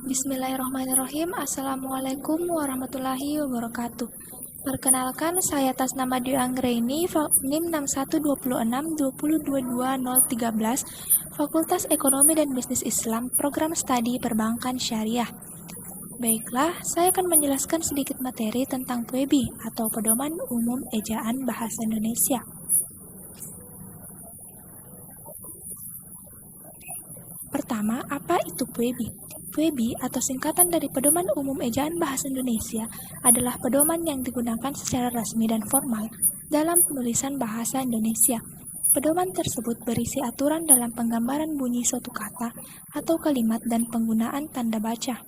Bismillahirrahmanirrahim. Assalamualaikum warahmatullahi wabarakatuh. Perkenalkan, saya atas nama Dwi Anggraini, NIM 612620220013, Fakultas Ekonomi dan Bisnis Islam, Program Studi Perbankan Syariah. Baiklah, saya akan menjelaskan sedikit materi tentang PUEBI atau Pedoman Umum Ejaan Bahasa Indonesia. Pertama, apa itu PUEBI? PUEBI atau singkatan dari Pedoman Umum Ejaan Bahasa Indonesia adalah pedoman yang digunakan secara resmi dan formal dalam penulisan bahasa Indonesia. Pedoman tersebut berisi aturan dalam penggambaran bunyi suatu kata atau kalimat dan penggunaan tanda baca.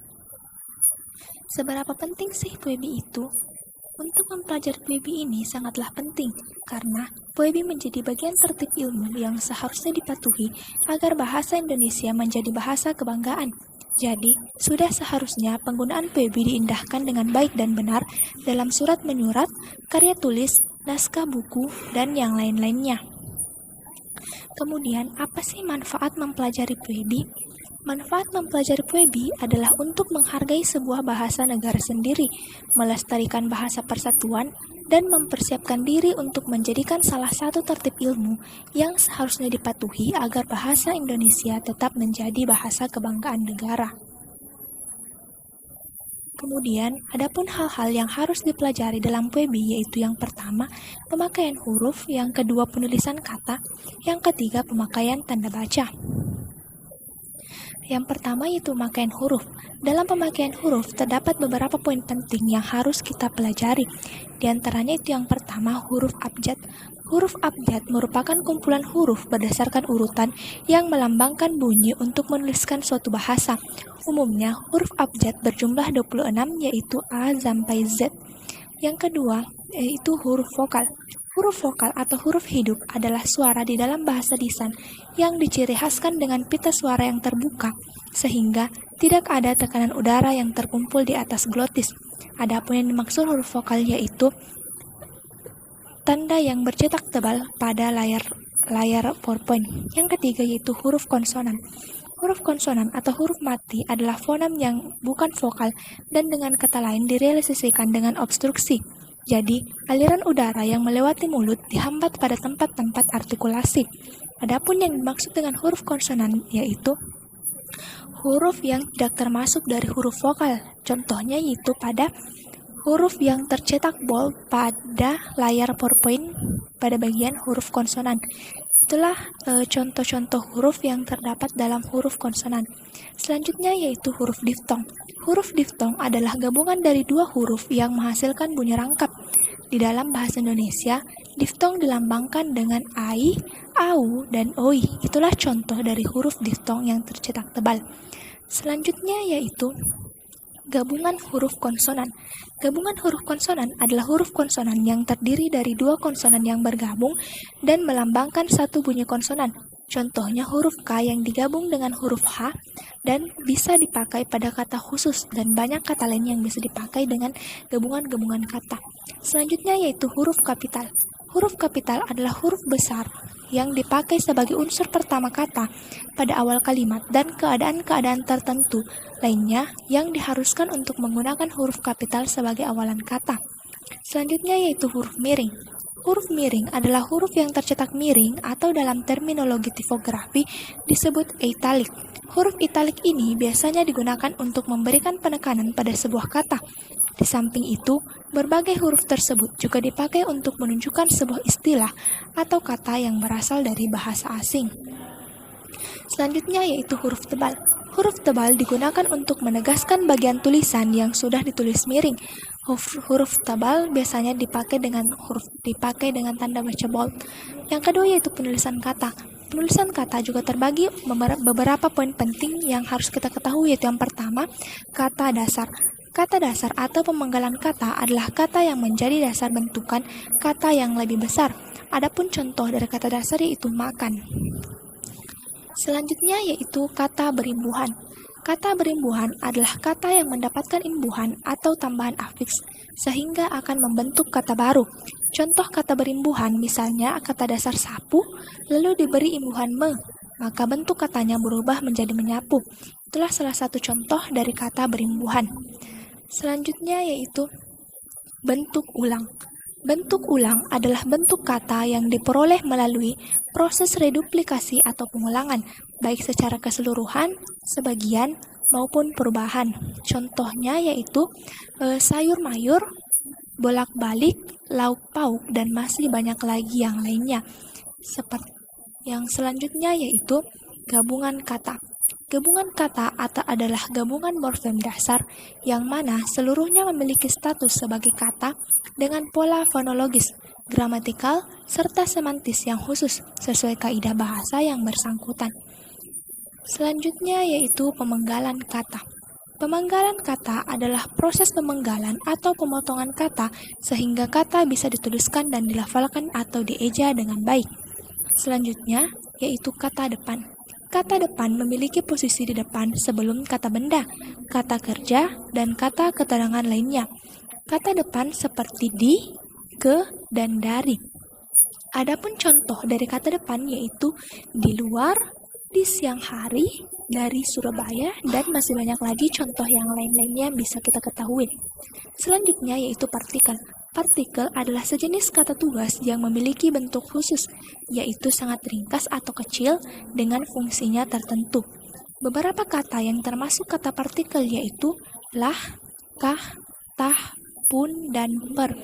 Seberapa penting sih PUEBI itu? Untuk mempelajari PUEBI ini sangatlah penting, karena PUEBI menjadi bagian tertib ilmu yang seharusnya dipatuhi agar bahasa Indonesia menjadi bahasa kebanggaan. Jadi, sudah seharusnya penggunaan PUEBI diindahkan dengan baik dan benar dalam surat menyurat, karya tulis, naskah buku, dan yang lain-lainnya. Kemudian, apa sih manfaat mempelajari PUEBI? Manfaat mempelajari PUEBI adalah untuk menghargai sebuah bahasa negara sendiri, melestarikan bahasa persatuan, dan mempersiapkan diri untuk menjadikan salah satu tertib ilmu yang seharusnya dipatuhi agar bahasa Indonesia tetap menjadi bahasa kebanggaan negara. Kemudian, adapun hal-hal yang harus dipelajari dalam PUEBI yaitu yang pertama, pemakaian huruf, yang kedua, penulisan kata, yang ketiga, pemakaian tanda baca. Yang pertama yaitu pemakaian huruf. Dalam pemakaian huruf terdapat beberapa poin penting yang harus kita pelajari. Di antaranya itu yang pertama, huruf abjad. Huruf abjad merupakan kumpulan huruf berdasarkan urutan yang melambangkan bunyi untuk menuliskan suatu bahasa. Umumnya, huruf abjad berjumlah 26 yaitu A sampai Z. Yang kedua, yaitu huruf vokal. Huruf vokal atau huruf hidup adalah suara di dalam bahasa lisan yang diciri khaskan dengan pita suara yang terbuka, sehingga tidak ada tekanan udara yang terkumpul di atas glotis. Adapun yang dimaksud huruf vokal yaitu tanda yang bercetak tebal pada layar PowerPoint. Yang ketiga yaitu huruf konsonan. Huruf konsonan atau huruf mati adalah fonem yang bukan vokal dan dengan kata lain direalisasikan dengan obstruksi. Jadi, aliran udara yang melewati mulut dihambat pada tempat-tempat artikulasi. Adapun yang dimaksud dengan huruf konsonan yaitu huruf yang tidak termasuk dari huruf vokal. Contohnya yaitu pada huruf yang tercetak bold pada layar PowerPoint pada bagian huruf konsonan. Itulah contoh-contoh huruf yang terdapat dalam huruf konsonan. Selanjutnya yaitu huruf diftong. Huruf diftong adalah gabungan dari dua huruf yang menghasilkan bunyi rangkap. Di dalam bahasa Indonesia, diftong dilambangkan dengan ai, au, dan oi. Itulah contoh dari huruf diftong yang tercetak tebal. Selanjutnya yaitu gabungan huruf konsonan. Gabungan huruf konsonan adalah huruf konsonan yang terdiri dari dua konsonan yang bergabung dan melambangkan satu bunyi konsonan. Contohnya huruf K yang digabung dengan huruf H dan bisa dipakai pada kata khusus dan banyak kata lain yang bisa dipakai dengan gabungan-gabungan kata. Selanjutnya yaitu huruf kapital. Huruf kapital adalah huruf besar yang dipakai sebagai unsur pertama kata pada awal kalimat dan keadaan-keadaan tertentu lainnya yang diharuskan untuk menggunakan huruf kapital sebagai awalan kata. Selanjutnya yaitu huruf miring. Huruf miring adalah huruf yang tercetak miring atau dalam terminologi tipografi disebut italik. Huruf italik ini biasanya digunakan untuk memberikan penekanan pada sebuah kata. Di samping itu, berbagai huruf tersebut juga dipakai untuk menunjukkan sebuah istilah atau kata yang berasal dari bahasa asing. Selanjutnya yaitu huruf tebal. Huruf tebal digunakan untuk menegaskan bagian tulisan yang sudah ditulis miring. Huruf tebal biasanya dipakai dengan tanda baca bold. Yang kedua yaitu penulisan kata. Penulisan kata juga terbagi beberapa poin penting yang harus kita ketahui, yaitu yang pertama, kata dasar. Kata dasar atau pemenggalan kata adalah kata yang menjadi dasar bentukan kata yang lebih besar. Adapun contoh dari kata dasar yaitu makan. Selanjutnya yaitu kata berimbuhan. Kata berimbuhan adalah kata yang mendapatkan imbuhan atau tambahan afiks, sehingga akan membentuk kata baru. Contoh kata berimbuhan misalnya kata dasar sapu, lalu diberi imbuhan me, maka bentuk katanya berubah menjadi menyapu. Itulah salah satu contoh dari kata berimbuhan. Selanjutnya yaitu bentuk ulang. Bentuk ulang adalah bentuk kata yang diperoleh melalui proses reduplikasi atau pengulangan, baik secara keseluruhan, sebagian, maupun perubahan. Contohnya yaitu sayur mayur, bolak-balik, lauk pauk, dan masih banyak lagi yang lainnya. Seperti yang selanjutnya yaitu gabungan kata. Gabungan kata atau adalah gabungan morfem dasar yang mana seluruhnya memiliki status sebagai kata dengan pola fonologis, gramatikal, serta semantis yang khusus sesuai kaidah bahasa yang bersangkutan. Selanjutnya yaitu pemenggalan kata. Pemenggalan kata adalah proses pemenggalan atau pemotongan kata sehingga kata bisa dituliskan dan dilafalkan atau dieja dengan baik. Selanjutnya yaitu kata depan. Kata depan memiliki posisi di depan sebelum kata benda, kata kerja, dan kata keterangan lainnya. Kata depan seperti di, ke, dan dari. Adapun contoh dari kata depan yaitu di luar, di siang hari, dari Surabaya, dan masih banyak lagi contoh yang lain-lainnya bisa kita ketahui. Selanjutnya yaitu partikel. Partikel adalah sejenis kata tugas yang memiliki bentuk khusus, yaitu sangat ringkas atau kecil dengan fungsinya tertentu. Beberapa kata yang termasuk kata partikel yaitu lah, kah, tah, pun, dan per.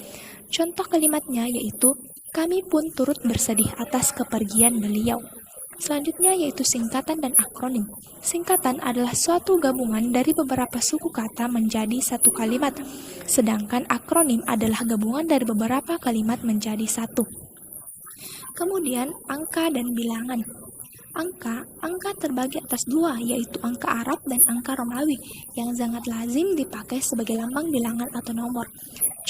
Contoh kalimatnya yaitu kami pun turut bersedih atas kepergian beliau. Selanjutnya yaitu singkatan dan akronim. Singkatan adalah suatu gabungan dari beberapa suku kata menjadi satu kalimat, sedangkan akronim adalah gabungan dari beberapa kalimat menjadi satu. Kemudian angka dan bilangan. Angka terbagi atas dua, yaitu angka Arab dan angka Romawi, yang sangat lazim dipakai sebagai lambang bilangan atau nomor.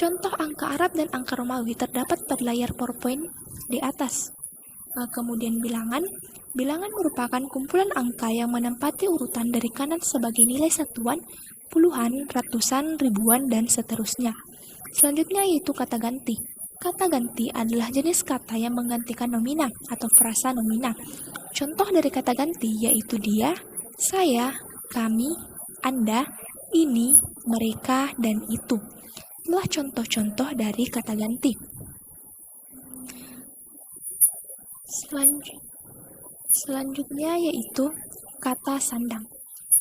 Contoh angka Arab dan angka Romawi terdapat pada layar PowerPoint di atas. Kemudian bilangan merupakan kumpulan angka yang menempati urutan dari kanan sebagai nilai satuan, puluhan, ratusan, ribuan, dan seterusnya. Selanjutnya yaitu kata ganti. Kata ganti adalah jenis kata yang menggantikan nomina atau frasa nomina. Contoh dari kata ganti yaitu dia, saya, kami, Anda, ini, mereka, dan itu. Itulah contoh-contoh dari kata ganti. Selanjutnya yaitu kata sandang.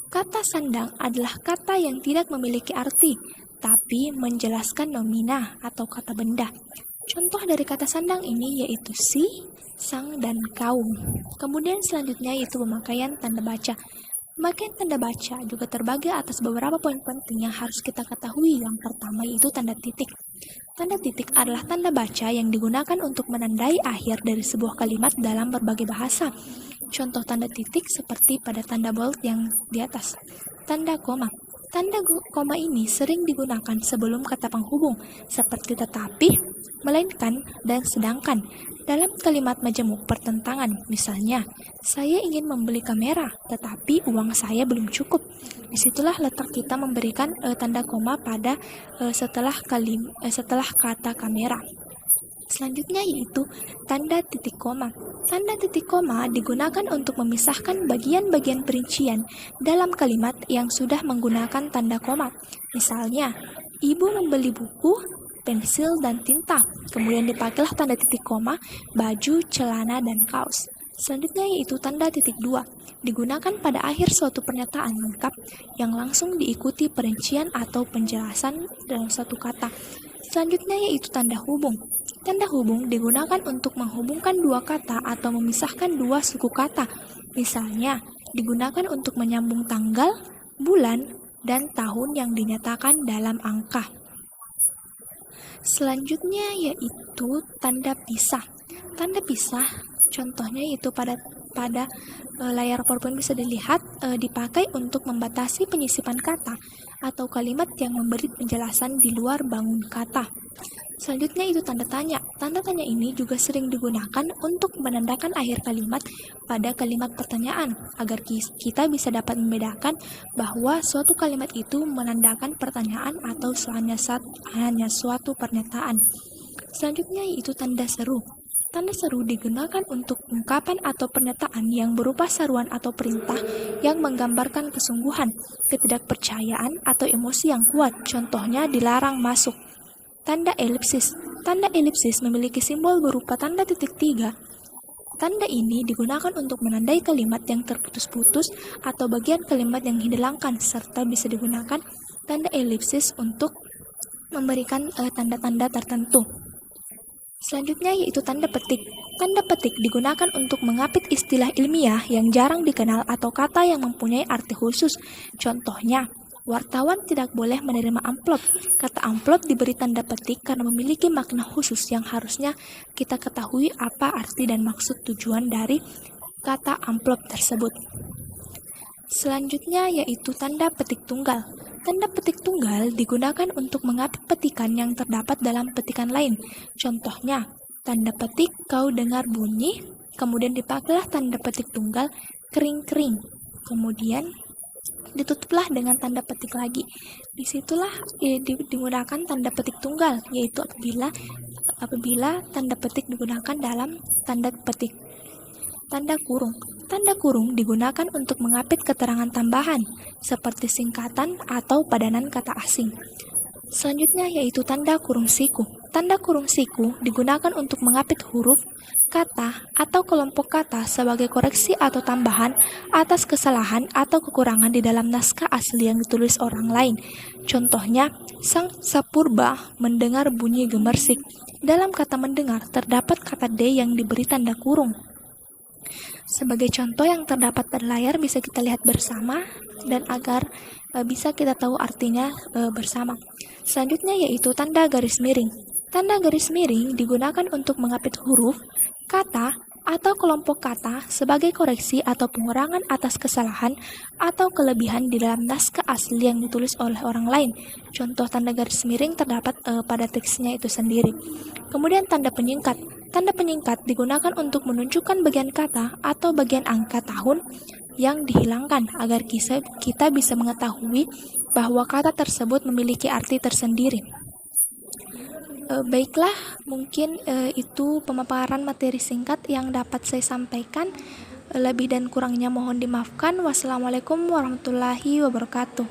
Kata sandang adalah kata yang tidak memiliki arti, tapi menjelaskan nomina atau kata benda. Contoh dari kata sandang ini yaitu si, sang, dan kaum. Kemudian selanjutnya yaitu pemakaian tanda baca. Pemakaian tanda baca juga terbagi atas beberapa poin penting yang harus kita ketahui. Yang pertama yaitu tanda titik. Tanda titik adalah tanda baca yang digunakan untuk menandai akhir dari sebuah kalimat dalam berbagai bahasa. Contoh tanda titik seperti pada tanda bold yang di atas. Tanda koma. Tanda koma ini sering digunakan sebelum kata penghubung, seperti tetapi, melainkan, dan sedangkan. Dalam kalimat majemuk pertentangan, misalnya, saya ingin membeli kamera, tetapi uang saya belum cukup. Disitulah letak kita memberikan tanda koma pada setelah kata kamera. Selanjutnya yaitu tanda titik koma. Tanda titik koma digunakan untuk memisahkan bagian-bagian perincian dalam kalimat yang sudah menggunakan tanda koma. Misalnya, ibu membeli buku, pensil, dan tinta. Kemudian dipakailah tanda titik koma, baju, celana, dan kaos. Selanjutnya yaitu tanda titik dua. Digunakan pada akhir suatu pernyataan lengkap yang langsung diikuti perincian atau penjelasan dalam suatu kata. Selanjutnya yaitu tanda hubung. Tanda hubung digunakan untuk menghubungkan dua kata atau memisahkan dua suku kata. Misalnya, digunakan untuk menyambung tanggal, bulan, dan tahun yang dinyatakan dalam angka. Selanjutnya yaitu tanda pisah. Tanda pisah contohnya yaitu pada layar PowerPoint bisa dilihat dipakai untuk membatasi penyisipan kata atau kalimat yang memberi penjelasan di luar bangun kata. Selanjutnya itu tanda tanya. Tanda tanya ini juga sering digunakan untuk menandakan akhir kalimat pada kalimat pertanyaan agar kita bisa dapat membedakan bahwa suatu kalimat itu menandakan pertanyaan atau hanya suatu pernyataan. Selanjutnya yaitu tanda seru. Tanda seru digunakan untuk ungkapan atau pernyataan yang berupa seruan atau perintah yang menggambarkan kesungguhan, ketidakpercayaan, atau emosi yang kuat. Contohnya dilarang masuk. Tanda elipsis. Tanda elipsis memiliki simbol berupa tanda titik tiga. Tanda ini digunakan untuk menandai kalimat yang terputus-putus atau bagian kalimat yang dihilangkan, serta bisa digunakan tanda elipsis untuk memberikan tanda-tanda tertentu. Selanjutnya yaitu tanda petik. Tanda petik digunakan untuk mengapit istilah ilmiah yang jarang dikenal atau kata yang mempunyai arti khusus. Contohnya, wartawan tidak boleh menerima amplop. Kata amplop diberi tanda petik karena memiliki makna khusus yang harusnya kita ketahui apa arti dan maksud tujuan dari kata amplop tersebut. Selanjutnya yaitu tanda petik tunggal. Tanda petik tunggal digunakan untuk mengapit petikan yang terdapat dalam petikan lain. Contohnya, tanda petik kau dengar bunyi, kemudian dipakailah tanda petik tunggal kering-kering. Kemudian ditutuplah dengan tanda petik lagi. Disitulah digunakan tanda petik tunggal, yaitu apabila tanda petik digunakan dalam tanda petik. Tanda kurung. Tanda kurung digunakan untuk mengapit keterangan tambahan, seperti singkatan atau padanan kata asing. Selanjutnya yaitu tanda kurung siku. Tanda kurung siku digunakan untuk mengapit huruf, kata, atau kelompok kata sebagai koreksi atau tambahan atas kesalahan atau kekurangan di dalam naskah asli yang ditulis orang lain. Contohnya, Sang Sapurba mendengar bunyi gemersik. Dalam kata mendengar terdapat kata D yang diberi tanda kurung. Sebagai contoh yang terdapat pada layar bisa kita lihat bersama dan agar bisa kita tahu artinya bersama. Selanjutnya yaitu tanda garis miring. Tanda garis miring digunakan untuk mengapit huruf, kata, atau kelompok kata sebagai koreksi atau pengurangan atas kesalahan atau kelebihan di dalam naskah asli yang ditulis oleh orang lain. Contoh tanda garis miring terdapat pada teksnya itu sendiri. Kemudian tanda penyingkat. Tanda penyingkat digunakan untuk menunjukkan bagian kata atau bagian angka tahun yang dihilangkan agar kita bisa mengetahui bahwa kata tersebut memiliki arti tersendiri. Baiklah, mungkin itu pemaparan materi singkat yang dapat saya sampaikan. Lebih dan kurangnya mohon dimaafkan. Wassalamualaikum warahmatullahi wabarakatuh.